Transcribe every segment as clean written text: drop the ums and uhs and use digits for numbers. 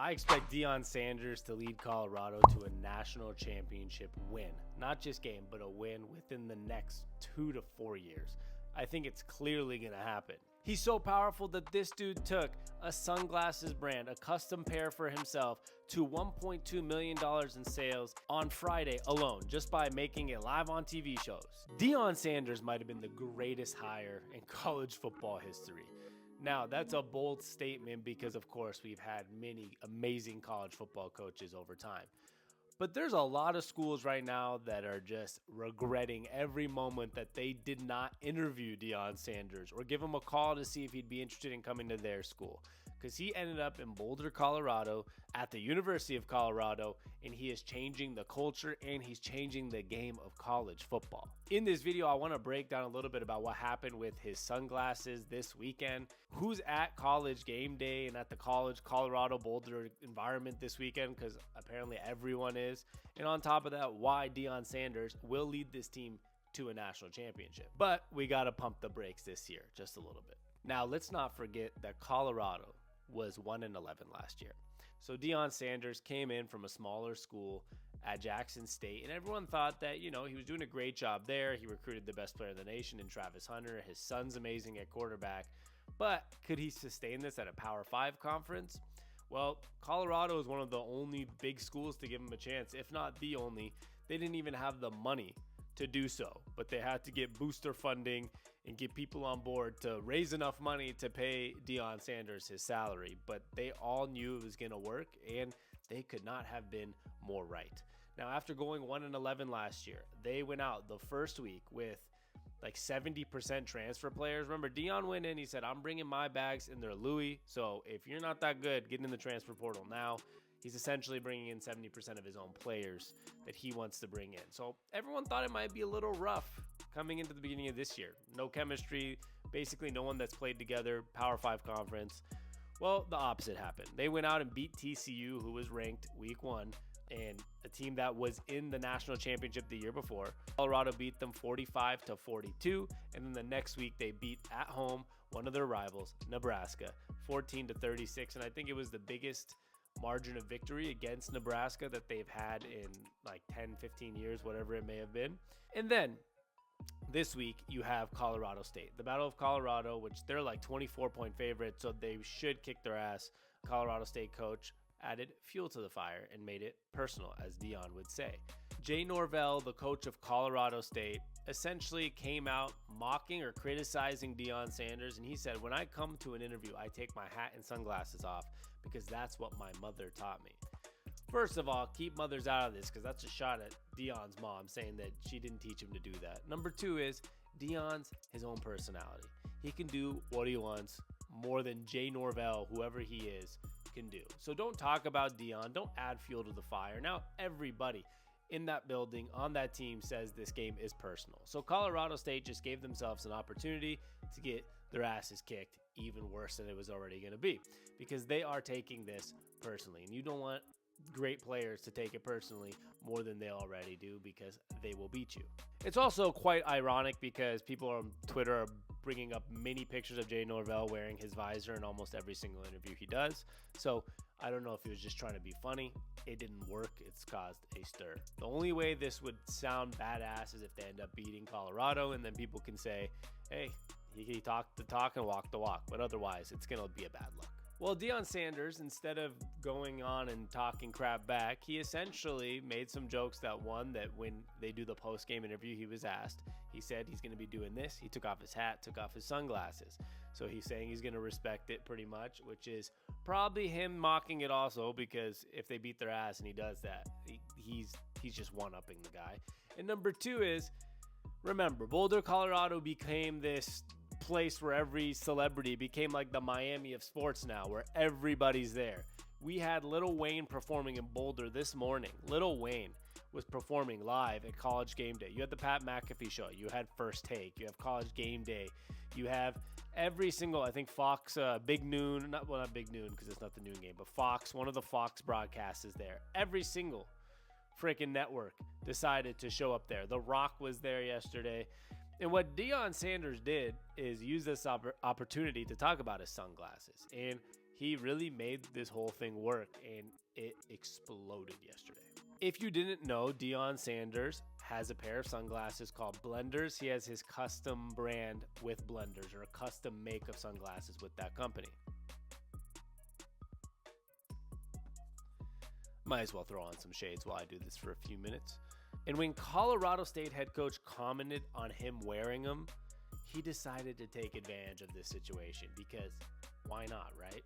I expect Deion Sanders to lead Colorado to a national championship win. Not just game, but a win within the next 2 to 4 years. I think it's clearly going to happen. He's so powerful that this dude took a sunglasses brand, a custom pair for himself, to $1.2 million in sales on Friday alone, just by making it live on TV shows. Deion Sanders might have been the greatest hire in college football history. Now, that's a bold statement because, of course, we've had many amazing college football coaches over time. But there's a lot of schools right now that are just regretting every moment that they did not interview Deion Sanders or give him a call to see if he'd be interested in coming to their school. Because he ended up in Boulder, Colorado, at the University of Colorado, and he is changing the culture and he's changing the game of college football. In this video, I want to break down a little bit about what happened with his sunglasses this weekend, who's at college game day and at the college Colorado Boulder environment this weekend, because apparently everyone is, and on top of that, why Deion Sanders will lead this team to a national championship. But we got to pump the brakes this year just a little bit. Now, let's not forget that Colorado was 1-11 last year. So Deion Sanders came in from a smaller school at Jackson State, and everyone thought that, he was doing a great job there. He recruited the best player in the nation in Travis Hunter. His son's amazing at quarterback. But could he sustain this at a Power 5 conference? Well, Colorado is one of the only big schools to give him a chance, if not the only. They didn't even have the money to do so, but they had to get booster funding and get people on board to raise enough money to pay Deion Sanders his salary. But they all knew it was going to work, and they could not have been more right. Now, after going 1-11 last year, they went out the first week with like 70% transfer players. Remember, Deion went in, he said, I'm bringing my bags and they're Louis. So if you're not that good, get in the transfer portal now. He's essentially bringing in 70% of his own players that he wants to bring in. So everyone thought it might be a little rough coming into the beginning of this year. No chemistry, basically no one that's played together, Power 5 conference. Well, the opposite happened. They went out and beat TCU, who was ranked week 1, and a team that was in the national championship the year before. Colorado beat them 45-42, and then the next week they beat at home one of their rivals, Nebraska, 14-36, and I think it was the biggest margin of victory against Nebraska that they've had in like 10, 15 years, whatever it may have been. And then this week you have Colorado State, the Battle of Colorado, which they're like 24-point favorites, so they should kick their ass. Colorado State coach added fuel to the fire and made it personal, as Deion would say. Jay Norvell, the coach of Colorado State, essentially came out mocking or criticizing Deion Sanders, and he said, when I come to an interview, I take my hat and sunglasses off because that's what my mother taught me. First of all, keep mothers out of this because that's a shot at Deion's mom saying that she didn't teach him to do that. Number 2 is Deion's his own personality. He can do what he wants more than Jay Norvell, whoever he is, can do. So don't talk about Deion. Don't add fuel to the fire. Now everybody in that building, on that team, says this game is personal. So Colorado State just gave themselves an opportunity to get their asses kicked even worse than it was already going to be, because they are taking this personally. And you don't want great players to take it personally more than they already do, because they will beat you. It's also quite ironic because people on Twitter are bringing up many pictures of Jay Norvell wearing his visor in almost every single interview he does. So I don't know if he was just trying to be funny. It didn't work. It's caused a stir. The only way this would sound badass is if they end up beating Colorado, and then people can say, hey, he talked the talk and walked the walk. But otherwise, it's going to be a bad look. Well, Deion Sanders, instead of going on and talking crap back, he essentially made some jokes that when they do the post-game interview, he was asked, he said he's going to be doing this. He took off his hat, took off his sunglasses. So he's saying he's going to respect it pretty much, which is probably him mocking it also, because if they beat their ass and he does that, he's just one-upping the guy. And number 2 is, remember, Boulder, Colorado became this place where every celebrity became like the Miami of sports now, where everybody's there. We had Lil Wayne performing in Boulder this morning. Lil Wayne was performing live at College Game Day. You had the Pat McAfee show. You had First Take. You have College Game Day. You have every single, I think Fox, Big Noon, not Big Noon because it's not the noon game, but Fox, one of the Fox broadcasts is there. Every single freaking network decided to show up there. The Rock was there yesterday. And what Deion Sanders did is use this opportunity to talk about his sunglasses. And He really made this whole thing work, and it exploded yesterday. If you didn't know, Deion Sanders has a pair of sunglasses called Blenders. He has his custom brand with Blenders, or a custom make of sunglasses with that company. Might as well throw on some shades while I do this for a few minutes. And when Colorado State head coach commented on him wearing them, he decided to take advantage of this situation because why not, right?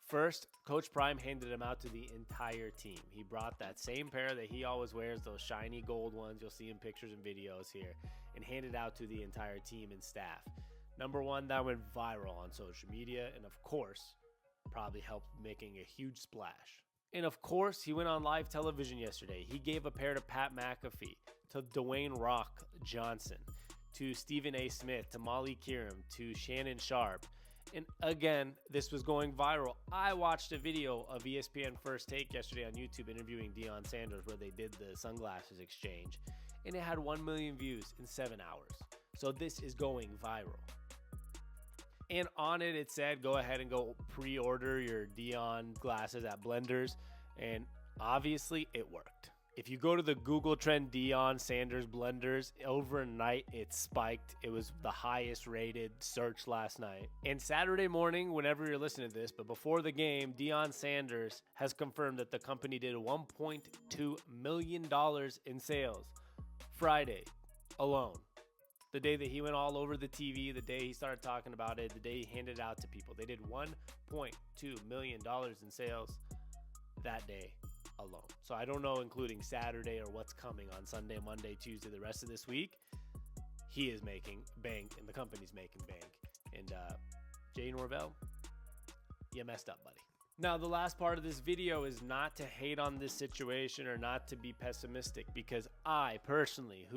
First, Coach Prime handed them out to the entire team. He brought that same pair that he always wears, those shiny gold ones you'll see in pictures and videos here, and handed out to the entire team and staff. Number one, that went viral on social media, and of course, probably helped making a huge splash. And of course, he went on live television yesterday. He gave a pair to Pat McAfee, to Dwayne Rock Johnson, to Stephen A. Smith, to Molly Kieram, to Shannon Sharp. And again, this was going viral. I watched a video of ESPN First Take yesterday on YouTube interviewing Deion Sanders where they did the sunglasses exchange. And it had 1 million views in 7 hours. So this is going viral. And on it, it said, go ahead and go pre-order your Deion glasses at Blenders. And obviously, it worked. If you go to the Google trend Deion Sanders Blenders, overnight it spiked. It was the highest rated search last night. And Saturday morning, whenever you're listening to this, but before the game, Deion Sanders has confirmed that the company did $1.2 million in sales Friday alone. The day that he went all over the TV, the day he started talking about it, the day he handed it out to people. They did $1.2 million in sales that day alone. So I don't know, including Saturday or what's coming on Sunday, Monday, Tuesday, the rest of this week. He is making bank and the company's making bank. And Jay Norvell, you messed up, buddy. Now, the last part of this video is not to hate on this situation or not to be pessimistic, because I personally,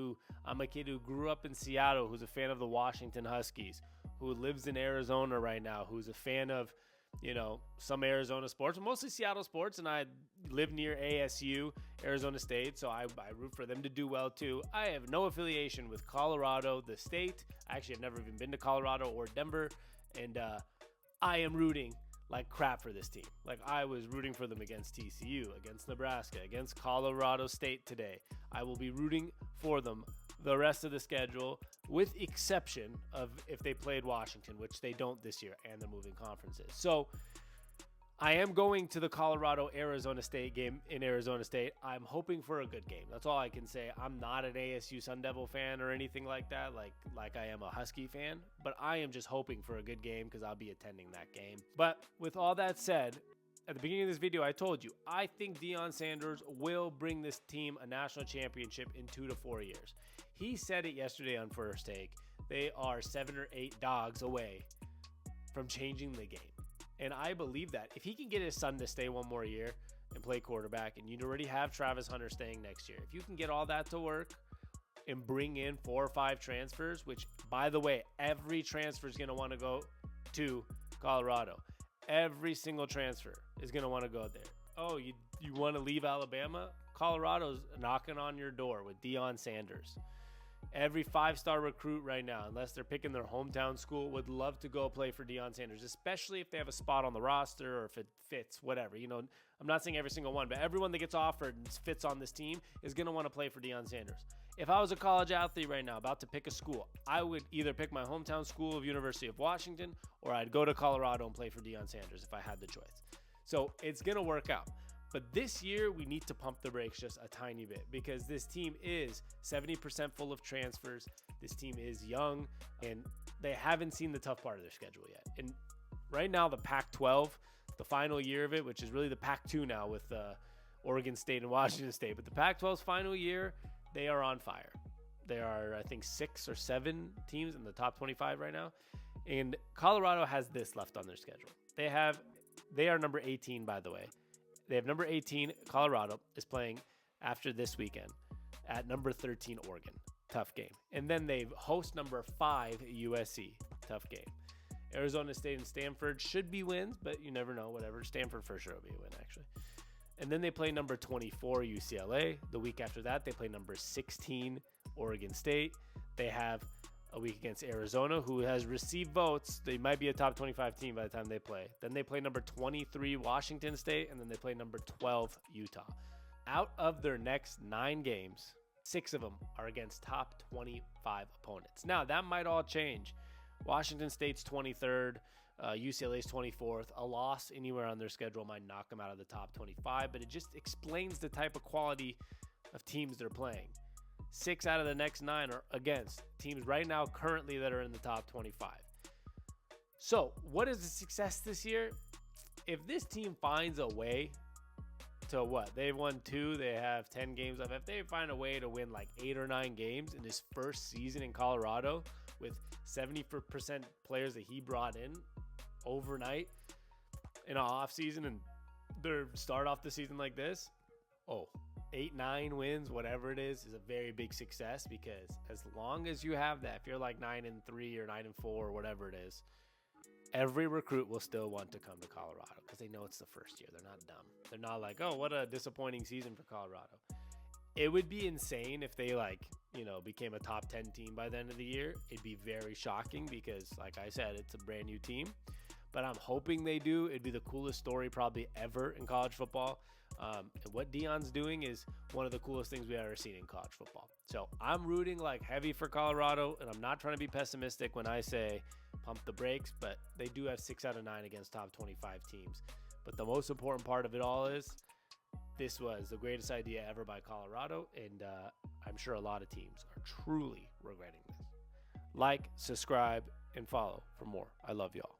I'm a kid who grew up in Seattle, who's a fan of the Washington Huskies, who lives in Arizona right now, who's a fan of, some Arizona sports, mostly Seattle sports, and I live near ASU, Arizona State, so I root for them to do well too. I have no affiliation with Colorado, the state. Actually, I've never even been to Colorado or Denver, and I am rooting like crap for this team. Like, I was rooting for them against TCU, against Nebraska, against Colorado State today. I will be rooting for them the rest of the schedule, with exception of if they played Washington, which they don't this year, and they're moving conferences. So I am going to the Colorado-Arizona State game in Arizona State. I'm hoping for a good game. That's all I can say. I'm not an ASU Sun Devil fan or anything like that, like I am a Husky fan, but I am just hoping for a good game because I'll be attending that game. But with all that said, at the beginning of this video, I told you, I think Deion Sanders will bring this team a national championship in 2 to 4 years. He said it yesterday on First Take. They are 7 or 8 dogs away from changing the game. And I believe that. If he can get his son to stay one more year and play quarterback, and you'd already have Travis Hunter staying next year, if you can get all that to work and bring in 4 or 5 transfers, which, by the way, every transfer is going to want to go to Colorado. Every single transfer is going to want to go there. Oh, you want to leave Alabama? Colorado's knocking on your door with Deion Sanders. Every 5-star recruit right now, unless they're picking their hometown school, would love to go play for Deion Sanders, especially if they have a spot on the roster or if it fits, whatever. I'm not saying every single one, but everyone that gets offered and fits on this team is going to want to play for Deion Sanders. If I was a college athlete right now about to pick a school, I would either pick my hometown school of University of Washington, or I'd go to Colorado and play for Deion Sanders if I had the choice. So it's going to work out. But this year, we need to pump the brakes just a tiny bit, because this team is 70% full of transfers. This team is young, and they haven't seen the tough part of their schedule yet. And right now, the Pac-12, the final year of it, which is really the Pac-2 now with Oregon State and Washington State. But the Pac-12's final year, they are on fire. There are, I think, 6 or 7 teams in the top 25 right now. And Colorado has this left on their schedule. They are number 18, by the way. They have number 18, Colorado, is playing after this weekend at number 13, Oregon. Tough game. And then they host number 5, USC. Tough game. Arizona State and Stanford should be wins, but you never know. Whatever. Stanford for sure will be a win, actually. And then they play number 24, UCLA. The week after that, they play number 16, Oregon State. They have a week against Arizona, who has received votes. They might be a top 25 team by the time they play. Then they play number 23 Washington State, and then they play number 12 Utah. Out of their next 9 games, 6 of them are against top 25 opponents. Now, that might all change. Washington State's 23rd, UCLA's 24th. A loss anywhere on their schedule might knock them out of the top 25, but it just explains the type of quality of teams they're playing. 6 out of the next 9 are against teams right now currently that are in the top 25. So, what is the success this year? If this team finds a way to what? They've won 2, they have 10 games left. If they find a way to win like 8 or 9 games in his first season in Colorado with 70% players that he brought in overnight in an offseason, and they start off the season like this, 8-9 wins, whatever it is a very big success, because as long as you have that, if you're like 9-3 or 9-4 or whatever it is, every recruit will still want to come to Colorado because they know it's the first year. They're not dumb. They're not like, oh, what a disappointing season for Colorado. It would be insane if they became a top 10 team by the end of the year. It'd be very shocking because, like I said, it's a brand new team. But I'm hoping they do. It'd be the coolest story probably ever in college football. And what Deion's doing is one of the coolest things we've ever seen in college football. So I'm rooting like heavy for Colorado, and I'm not trying to be pessimistic when I say pump the brakes, but they do have 6 out of 9 against top 25 teams. But the most important part of it all is this was the greatest idea ever by Colorado, and I'm sure a lot of teams are truly regretting this. Like, subscribe, and follow for more. I love y'all.